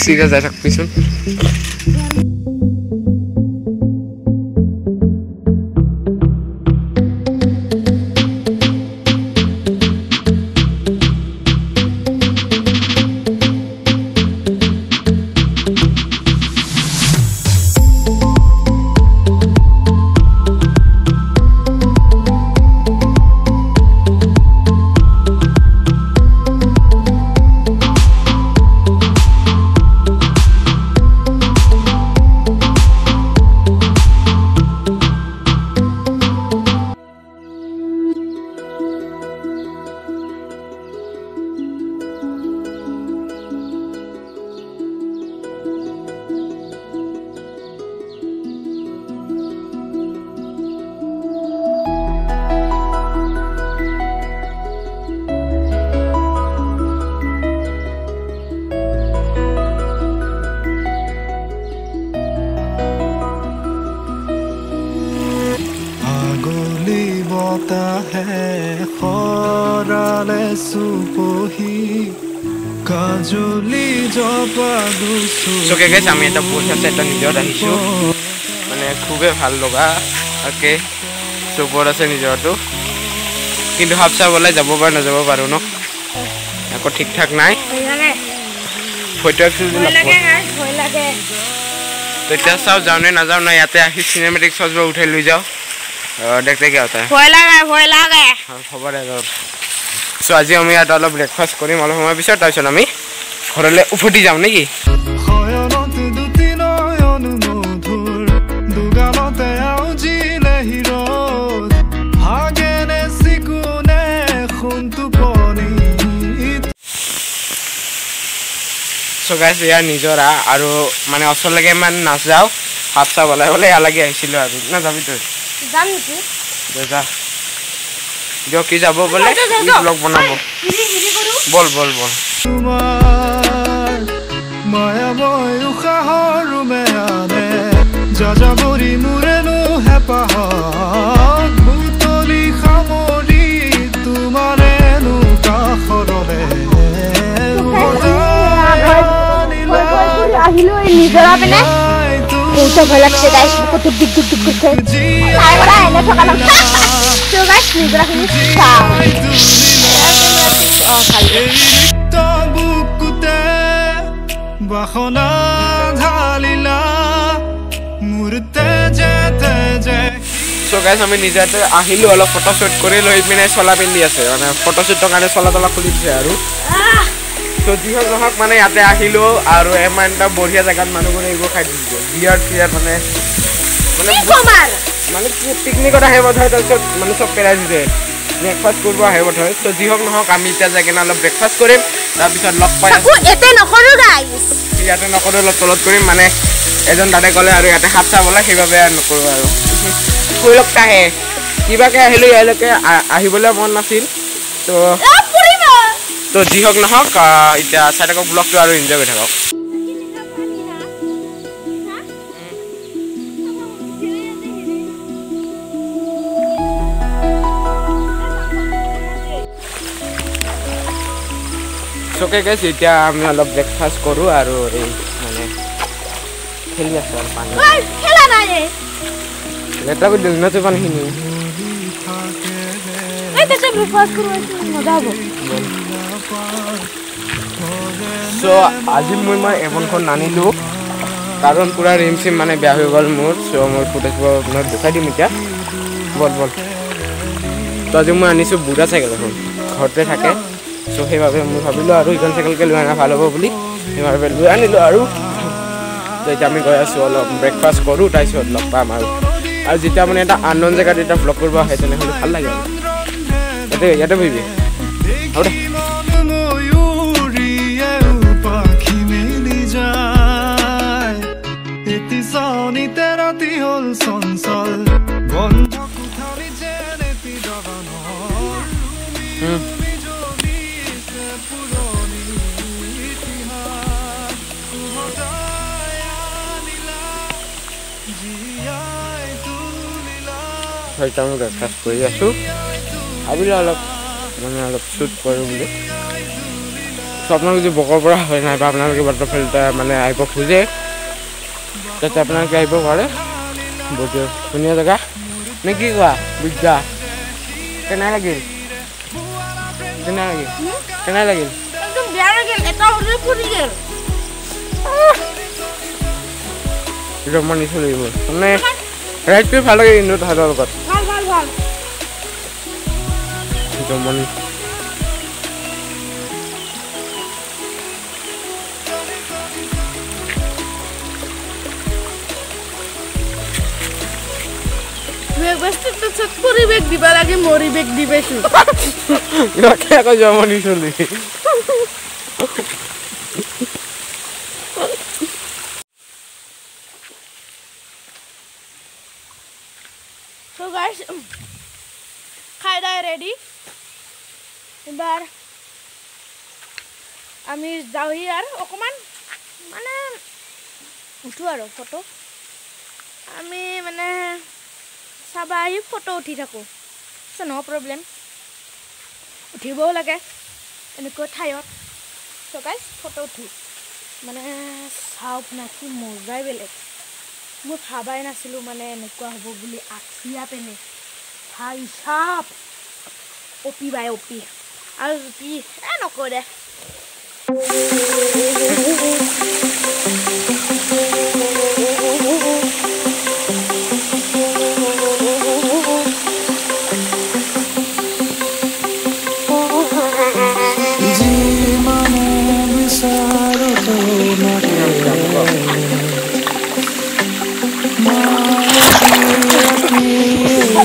চিগা যাই থাকবিচোন खराले सुपोही काजुली जपागु सो के गाइस আমি এটা পয়সা সেটটা নিজত আহিছো মানে খুবই ভাল লগা ওকে সুপর আছে নিজটো কিন্তু হাফসা বলাই যাব পার না যাব পারো ন একো ঠিক ঠাক নাই ফটো একচুয়ালি ভয় লাগে তো এটা সব জানে না যাও না ইয়াতে আহি সিনেমেটিক শটস উঠাই লই যাও देखते क्या होता है भय लागे खबर है सो आज हम यात अलप ब्रेकफास्ट करिम अलप समय पिছত ताइसन आमी घरले उफटी जाम नेकी सो गाइस यार निजरा आरो माने असर लगे मान नाच जाओ हाफसा बोलाय बोले अलगे आइसिलो आरो ना जाबि तो जाम निकी जा जो की जाबो बोले ब्लॉग बनाबो हिरी करू बोल बोल बोल माया मोय उखाहर मेयाने जाजाबरी मुरेनु हेपाह बुतली खामरी तुमारे नु काखरले আহিলো এই নিজৰা পেনে বহুত ভাল লাগছে গাইস কত দিক দিক দিক করতে আই বলা এনে ঠকালাম তো গাইস নিজরাখিনি ও ভালো তো বুকুতে বাখনা ঢালিলা মুরতে যেতে যে সো গাইস আমি নিজেতে আহিলো অলপ ফটো শুট কৰি লৈ পিনে চলা পিন্ধি আছে মানে ফটো শুটৰ কাৰণে চলা তলা খুলি দিছে আৰু तो जिहक নহক মানে ইয়াতে আহিলো আৰু এমানটা বঢ়িয়া জায়গাত মানুহবোৰে এগো খাই দিছে বিয়াৰ ফিয়াৰ মানে মানে পিকনিকত আহে বধ হয় তাৰছত মানে সব পেলাই দিছে ব্ৰেকফাষ্ট কৰিব আহে বধ হয় তো জিহক নহক আমি এতিয়া যাই কেনে অলপ ব্ৰেকফাষ্ট কৰিম তাৰ পিছত লগ পাই আছো এতে নকৰো গাইস ইয়াতে নকৰো অলপ তলত কৰিম মানে এজন দাদা কলে আৰু ইয়াতে হাফসা বলা সেইভাবে নকৰো আৰু কই লগ কাহে কিবাকে আহিলো ইয়ালৈকে আহিবলৈ মন নাছিল তো तो जिहक নহক ইটা সাইডক ব্লগটো আৰু এনজয় কৰি থাকক सोके गाइस इटा আমি অলপ ব্ৰেকফাস্ট কৰো আৰু এই মানে খেলি আছো আৰু পানী খেলা নাই ৰে লেটা কৰি দিন না তো পানী নি এই তো ব্ৰেকফাস্ট কৰো মজা হ'ব सो आज मैं एवनखन नानिलो कारण पूरा रिमसिम माने बेया हो गल मोर सो मोर फुटेज आपनाक देखाइ दिम इटा बोल बोल तो आज मैं आनिसु बुरा साइकेल এখন ঘৰতে থাকে सो সেইভাবে মই ভাবিলো আৰু ইখন সাইকেল কে লৈ আনা ভাল হ'ব বুলি সেইভাবে লৈ আনিলো আৰু তো এটা আমি গৈ আছো অলপ ব্ৰেকফাষ্ট কৰো তাইছত লগ পাম আৰু যেটা মানে এটা আনন জায়গাত এটা ব্লগ কৰিব হয় তেনে হলে ভাল লাগে ইয়াতে ভাবি আউৰে আমি ব্ৰেকফাস্ট কৰি আছো ভাবিলো অলপ মানে অলপ শুট কৰো বুলি সো আপোনালোকে যদি বকৰ পৰা হয় নাই বা আপোনালোকে ৱাটাৰফল মানে আহিব খোজে তাতে আপোনালোকে আহিব পাৰে বহুত ধুনীয়া জেগা নে কি কোৱা বিদ্যা কেনে লাগিল একদম বেয়া লাগিল এটা হলে ফুৰি গেল জমনি চলিব মানে ৰাইডটো ভাল লাগে কিন্তু তাহাঁতৰ লগত ভাল জমনি পৰিৱেশ দিব লাগে মৰিবেশ দিবেছো আকৌ জমনি চলি So guys, খাইদাই রেডি এবার আমি যাওই আর অকমান মানে উঠো আর ফটো আমি মানে সবাই ফটো উঠি থাকো সো নো প্রবলেম উঠিবও লাগে এনেকৈ ঠাইত সো গাইস ফটো উঠি মানে চাওক না কি মজাই বেলেগ মই ভাবাই নাছিলো মানে এনেকুৱা হ'ব বুলি আখিয়া পেনে ভাই সাপ অপি বাই অপি আৰু অপি নকৰে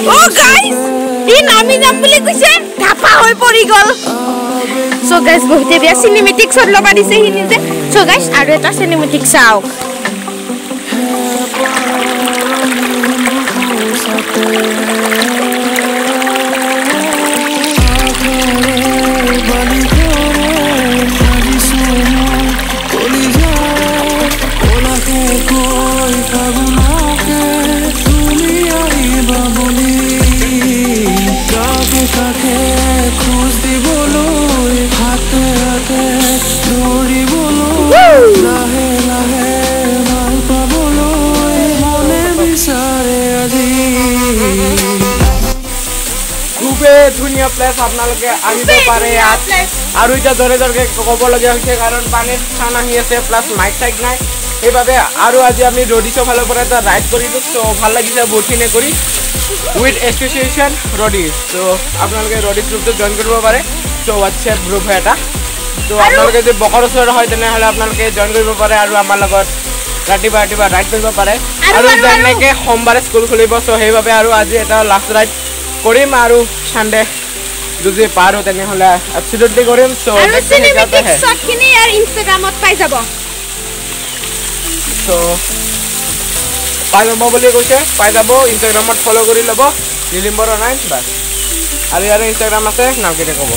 Oh guys, in ami jam boli koise dhapa hoi pori gol. So guys, bohute bia cinematic shot loba dise hini je. So guys, aru eta cinematic sao. ধুনীয়া প্লেস আপোনালোকে আহিব পাৰে আৰু এটা জৰে জৰে ক'ব লগা হৈছে কাৰণ পানীৰ স্থান আহি আছে প্লাস মাইক টাইক নাই সেইবাবে আৰু আজি আমি ৰডিছো ফালৰ পৰা এটা ৰাইড কৰিলো সো ভাল লাগিছে বহুতখিনি কৰি উইথ এছ'চিয়েশ্যন ৰডিছ সো আপোনালোকে ৰডিছ গ্ৰুপটো জইন কৰিব পাৰে সো হোৱাটছএপ গ্ৰুপ এটা সো আপোনালোকে যদি বকৰ ওচৰত হয় তেনেহ'লে আপোনালোকে জইন কৰিব পাৰে আৰু আমাৰ লগত ৰাতিপুৱা ৰাইড কৰিব পাৰে আৰু যেনেকৈ সোমবাৰে স্কুল খুলিব সো সেইবাবে আৰু আজি এটা লাষ্ট ৰাইড কৰিম আৰু সানডে যদি পাৰো তেনেহ'লে এবছলুটলি কৰিম সো সিনেমেটিক শট খিনি আৰু ইনষ্টাগ্ৰামত পাই যাব সো পাই যাব বুলি কৈছে পাই যাব ইনষ্টাগ্ৰামত ফলো কৰি ল'ব নীলিম্বৰ 9 বাস আৰু ইয়াৰ ইনষ্টাগ্ৰাম আছে নাম কেনে ক'ব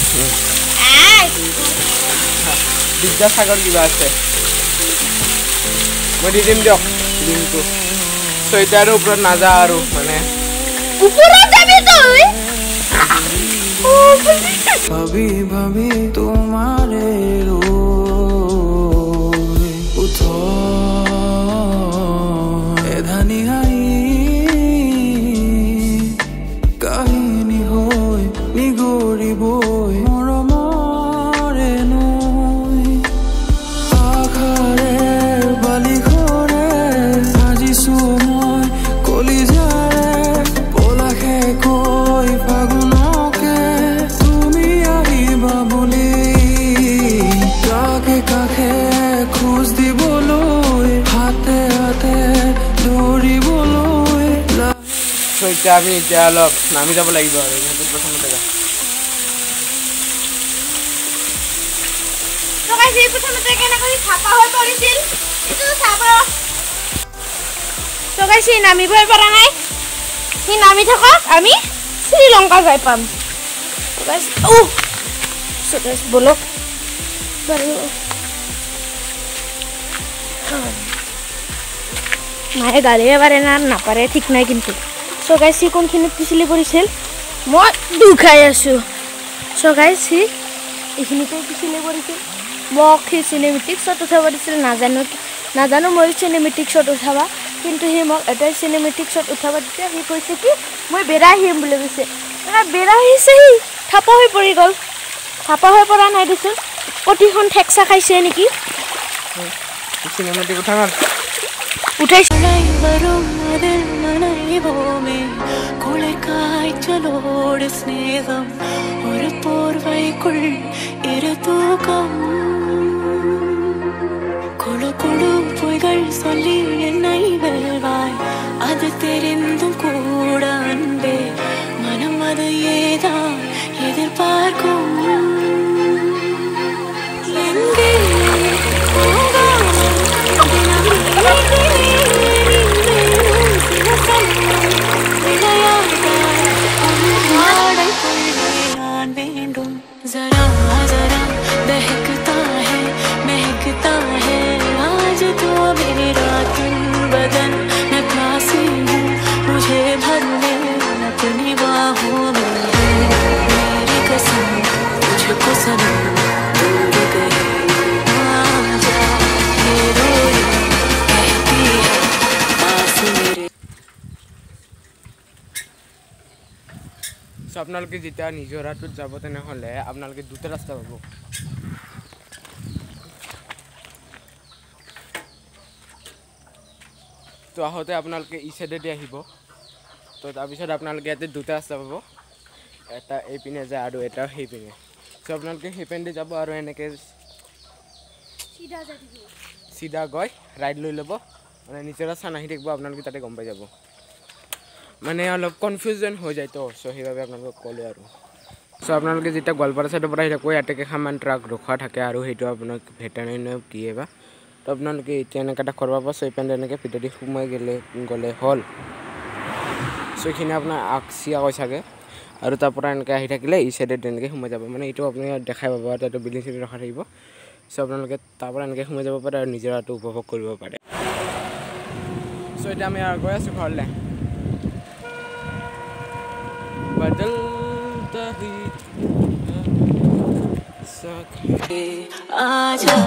বিদ্যাসাগৰ কিবা আছে মই দি দিম দিয়ক লিংকটো সো এতিয়াৰ ওপৰত নাযা আৰু মানে উপৰে যাবি তুই ভাবি ভাবি তোমাৰে ৰোই উঠো এধানি হাই কাহিনী হই নিগৰিবই মৰমৰে নৈ আখাৰে বালি ঘৰে সাজিছো মই কলিজাৰে কৈ ফাগুনকে তুমি আহিবা বুলি কাকে কাকে খোজ দিবলৈ হাতে হাতে দৌৰিবলৈ এতিয়া আমি এতিয়া অলপ নামি যাব লাগিব আৰু প্ৰথমতে প্ৰথমতে কেনেকৈ ছাপা হৈ পৰিছিল এইটো চাব তো গাইছ নামিবই পৰা নাই সি নামি থাকক আমি শ্রীলঙ্কা যাই পাম গাইস ও সো গাইস বলো মায়ে গালি এবারে না পারে ঠিক নাই কিন্তু সো গাইস সি কোনখিনি পিছলি পৰিছিল মই দুখাই আছো সো গাইস সি এইখিনিতে পিছলি পৰিছিল মোক সি চিনেমেটিক শ্বট উঠাব দিছিল নাজানো মই চিনেমেটিক শ্বট উঠাবা কিন্তু সি মোক এটাই চিনেমেটিক শ্বট উঠাব দিছে সি কৈছে কি মই বেৰা আহিম বুলি কৈছে বেৰা আহিছে সি থাপা হৈ পৰি গ'ল থাপা হৈ পৰা নাই দেচোন প্ৰতিখন ঠেকচা খাইছে নেকি চিনেমেটিক উঠাবা উঠাইছে குளிக்காய்ச்சலோடு ஸ்நேகம் ஒரு போர்வைக்குள் இரு தூக்கம் குழு குழு பொய்கள் சொல்லி என்னை வெல்வாய் அது தெரிந்தும் கூட அன்பே மனம் அது ஏதான் எதிர்பார்க்கும் எங்கே जरा जरा बहकता है महकता है आज तो मेरा तन बदन नकासी हूँ मुझे भर ले अपनी बाहों में मेरी कसम तुझको सनम दूर गई आजा ये रोई कहती है पास मेरे সো আপোনালোকে যেতিয়া নিজৰাটোত যাব তেনেহ'লে আপোনালোকে দুটা ৰাস্তা পাব তো আহোঁতে আপোনালোকে ই চাইডেদি আহিব তো তাৰপিছত আপোনালোকে ইয়াতে দুটা ৰাস্তা পাব এটা এইপিনে যায় আৰু এটা সেইপিনে সো আপোনালোকে সেইপিনে যাব আৰু এনেকৈ চিধা গৈ ৰাইড লৈ ল'ব মানে নিজৰা চান আহি থাকিব আপোনালোকে তাতে গম পাই যাব মানে অলপ কনফিউজন হৈ যায় তো সো সেইভাবে আপোনালোকক ক'লোঁ আৰু সো আপোনালোকে যেতিয়া গোৱালপাৰা চাইডৰ পৰা আহি থাকোঁ ইয়াতে কেইখনমান ট্ৰাক ৰখোৱা থাকে আৰু সেইটো আপোনাক ভেটেনাৰী কি বা তো আপোনালোকে এতিয়া এনেকৈ এটা কৰিব পাব সেইপিনে এনেকৈ ভিতৰদি সোমাই গ'লে হ'ল সো এইখিনি আপোনাৰ চিয়া কৈ চাগে আৰু তাৰ পৰা এনেকৈ আহি থাকিলে ই চাইডে তেনেকৈ সোমাই যাব মানে এইটো আপুনি দেখাই পাব আৰু তাতে বিল্ডিং চিল্ডিং ৰখা থাকিব সো আপোনালোকে তাৰ পৰা এনেকৈ সোমাই যাব পাৰে আৰু নিজৰাটো উপভোগ কৰিব পাৰে সো এতিয়া আমি গৈ আছোঁ ঘৰলৈ बदलता ही आजा